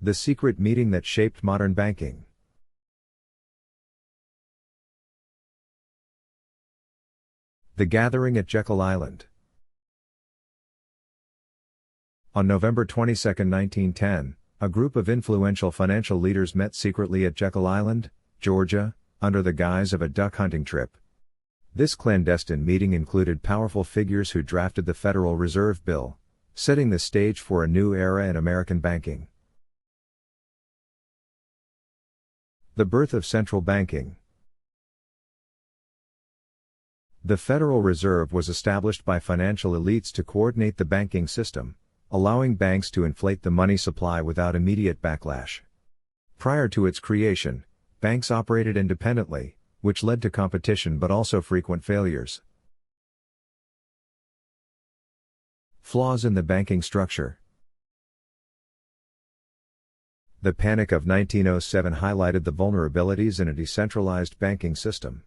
The secret meeting that shaped modern banking. The gathering at Jekyll Island. On November 22, 1910, a group of influential financial leaders met secretly at Jekyll Island, Georgia, under the guise of a duck hunting trip. This clandestine meeting included powerful figures who drafted the Federal Reserve Bill, setting the stage for a new era in American banking. The birth of central banking. The Federal Reserve was established by financial elites to coordinate the banking system, allowing banks to inflate the money supply without immediate backlash. Prior to its creation, banks operated independently, which led to competition but also frequent failures. Flaws in the banking structure. The Panic of 1907 highlighted the vulnerabilities in a decentralized banking system.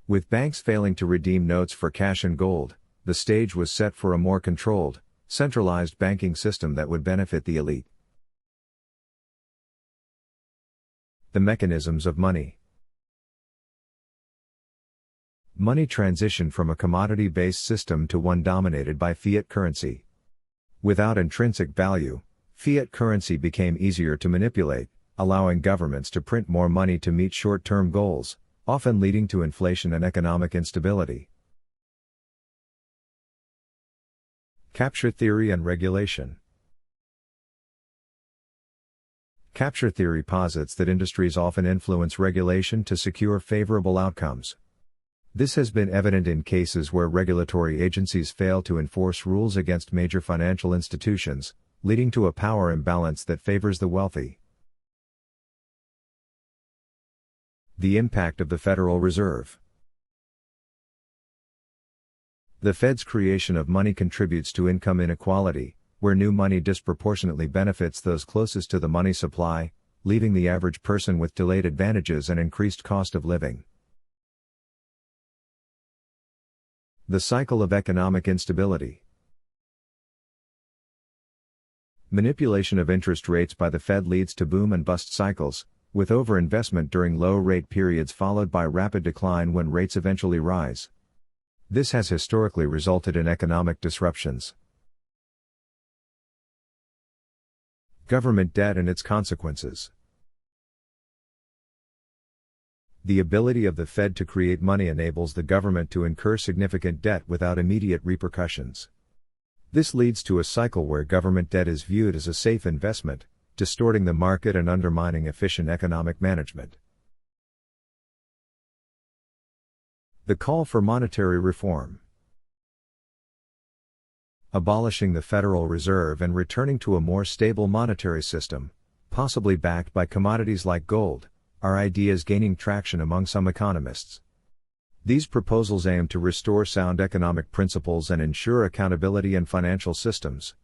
With banks failing to redeem notes for cash and gold, the stage was set for a more controlled, centralized banking system that would benefit the elite. The mechanisms of money. Money transitioned from a commodity-based system to one dominated by fiat currency. Without intrinsic value, fiat currency became easier to manipulate, allowing governments to print more money to meet short-term goals, often leading to inflation and economic instability. Capture theory and regulation. Capture theory posits that industries often influence regulation to secure favorable outcomes. This has been evident in cases where regulatory agencies fail to enforce rules against major financial institutions, leading to a power imbalance that favors the wealthy. The impact of the Federal Reserve. The Fed's creation of money contributes to income inequality, where new money disproportionately benefits those closest to the money supply, leaving the average person with delayed advantages and increased cost of living. The cycle of economic instability. Manipulation of interest rates by the Fed leads to boom and bust cycles, with overinvestment during low-rate periods followed by rapid decline when rates eventually rise. This has historically resulted in economic disruptions. Government debt and its consequences. The ability of the Fed to create money enables the government to incur significant debt without immediate repercussions. This leads to a cycle where government debt is viewed as a safe investment, distorting the market and undermining efficient economic management. The call for monetary reform. Abolishing the Federal Reserve and returning to a more stable monetary system, possibly backed by commodities like gold, are ideas gaining traction among some economists. These proposals aim to restore sound economic principles and ensure accountability in financial systems,